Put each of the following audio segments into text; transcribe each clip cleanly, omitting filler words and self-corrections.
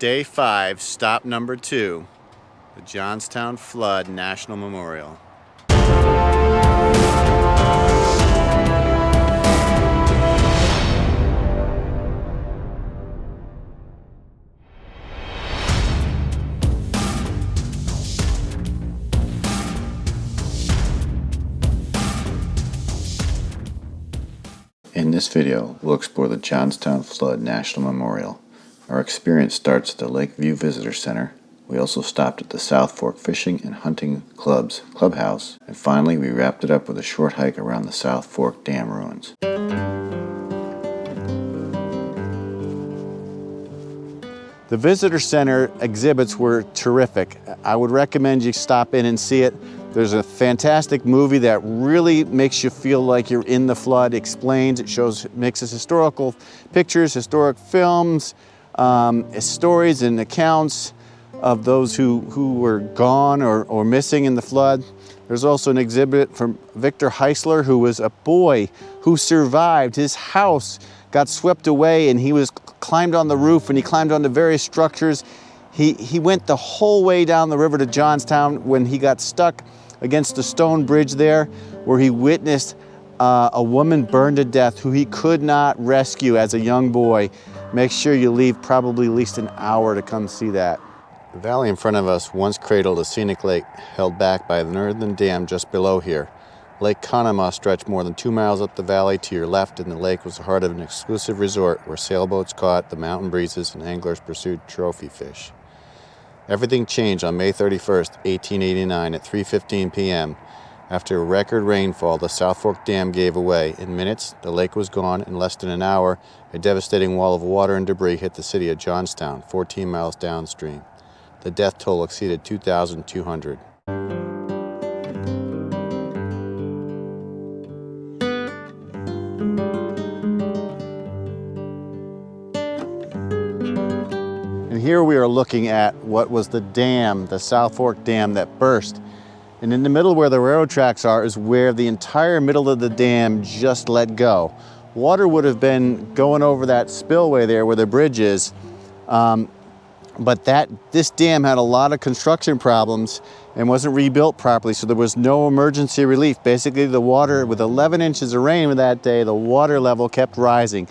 Day 5, stop number 2, the Johnstown Flood National Memorial. In this video, we'll explore the Johnstown Flood National Memorial. Our experience starts at the Lakeview Visitor Center. We also stopped at the South Fork Fishing and Hunting Club's clubhouse. And finally, we wrapped it up with a short hike around the South Fork Dam ruins. The Visitor Center exhibits were terrific. I would recommend you stop in and see it. There's a fantastic movie that really makes you feel like you're in the flood, explains, it shows, mixes historical pictures, historic films, stories and accounts of those who were gone or missing in the flood. There's also an exhibit from Victor Heisler, who was a boy who survived. His house got swept away and he was climbed on the roof and he climbed onto various structures. He went the whole way down the river to Johnstown when he got stuck against the stone bridge there, where he witnessed a woman burned to death who he could not rescue as a young boy. Make sure you leave probably at least an hour to come see that. The valley in front of us once cradled a scenic lake held back by the northern dam just below here. Lake Conemaugh stretched more than 2 miles up the valley to your left, and the lake was the heart of an exclusive resort where sailboats caught the mountain breezes and anglers pursued trophy fish. Everything changed on May 31st, 1889 at 3:15 p.m. After a record rainfall, the South Fork Dam gave away. In minutes, the lake was gone. In less than an hour, a devastating wall of water and debris hit the city of Johnstown, 14 miles downstream. The death toll exceeded 2,200. Here we are looking at what was the dam, the South Fork Dam that burst. And in the middle where the railroad tracks are is where the entire middle of the dam just let go. Water would have been going over that spillway there where the bridge is, but this dam had a lot of construction problems and wasn't rebuilt properly, so there was no emergency relief. Basically, the water, with 11 inches of rain that day, the water level kept rising.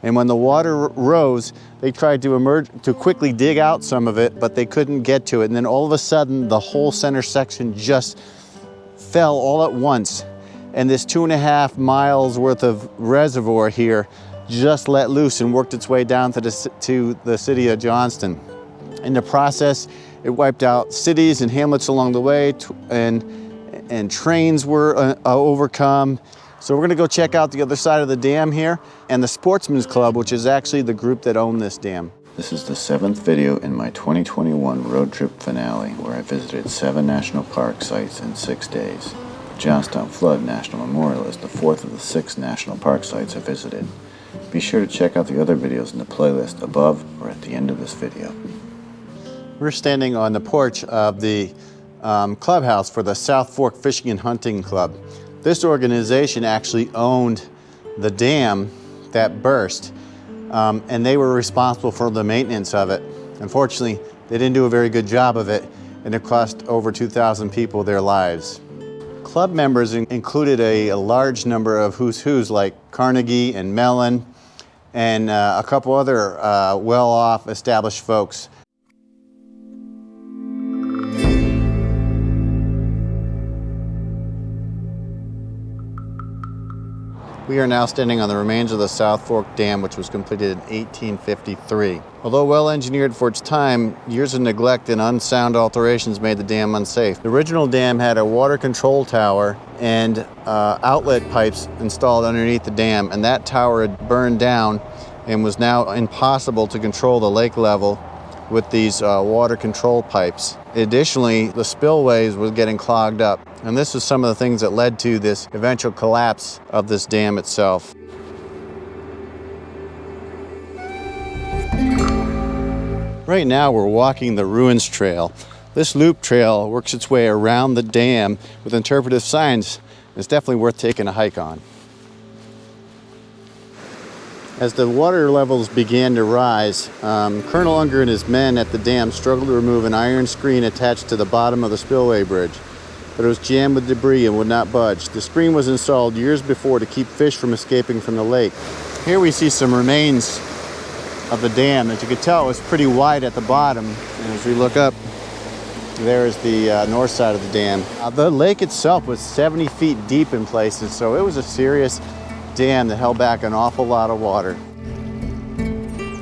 And when the water rose, they tried to quickly dig out some of it, but they couldn't get to it. And then all of a sudden, the whole center section just fell all at once. And this 2.5 miles worth of reservoir here just let loose and worked its way down to the city of Johnston. In the process, it wiped out cities and hamlets along the way, and trains were overcome. So we're gonna go check out the other side of the dam here and the Sportsman's Club, which is actually the group that owned this dam. This is the 7th video in my 2021 road trip finale, where I visited 7 national park sites in 6 days. The Johnstown Flood National Memorial is the 4th of the 6 national park sites I visited. Be sure to check out the other videos in the playlist above or at the end of this video. We're standing on the porch of the clubhouse for the South Fork Fishing and Hunting Club. This organization actually owned the dam that burst, and they were responsible for the maintenance of it. Unfortunately, they didn't do a very good job of it, and it cost over 2,000 people their lives. Club members included a large number of who's who's like Carnegie and Mellon, and a couple other well-off established folks. We are now standing on the remains of the South Fork Dam, which was completed in 1853. Although well engineered for its time, years of neglect and unsound alterations made the dam unsafe. The original dam had a water control tower and outlet pipes installed underneath the dam, and that tower had burned down and was now impossible to control the lake level with these water control pipes. Additionally, the spillways were getting clogged up, and this was some of the things that led to this eventual collapse of this dam itself. Right now we're walking the ruins trail. This loop trail works its way around the dam with interpretive signs. It's definitely worth taking a hike on. As the water levels began to rise, Colonel Unger and his men at the dam struggled to remove an iron screen attached to the bottom of the spillway bridge, but it was jammed with debris and would not budge. The screen was installed years before to keep fish from escaping from the lake. Here we see some remains of the dam. As you can tell, it was pretty wide at the bottom, and as we look up, there is the north side of the dam. The lake itself was 70 feet deep in places, so it was a serious dam that held back an awful lot of water.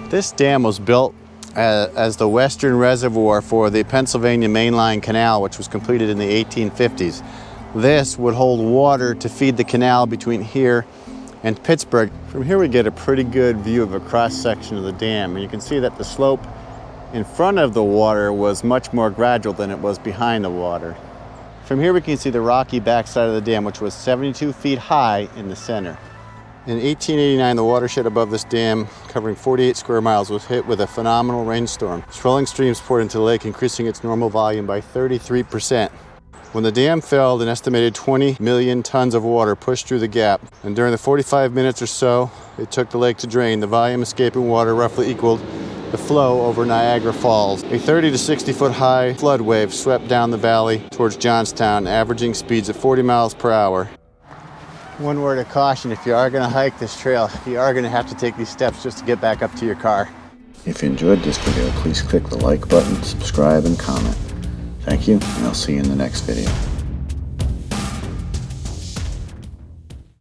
This dam was built as the western reservoir for the Pennsylvania Mainline Canal, which was completed in the 1850s. This would hold water to feed the canal between here and Pittsburgh. From here we get a pretty good view of a cross section of the dam, and you can see that the slope in front of the water was much more gradual than it was behind the water. From here we can see the rocky backside of the dam, which was 72 feet high in the center. In 1889, the watershed above this dam, covering 48 square miles, was hit with a phenomenal rainstorm. Swelling streams poured into the lake, increasing its normal volume by 33%. When the dam fell, an estimated 20 million tons of water pushed through the gap, and during the 45 minutes or so it took the lake to drain, the volume escaping water roughly equaled the flow over Niagara Falls. A 30 to 60 foot high flood wave swept down the valley towards Johnstown, averaging speeds of 40 miles per hour. One word of caution: if you are going to hike this trail, you are going to have to take these steps just to get back up to your car. If you enjoyed this video, please click the like button, subscribe, and comment. Thank you, and I'll see you in the next video.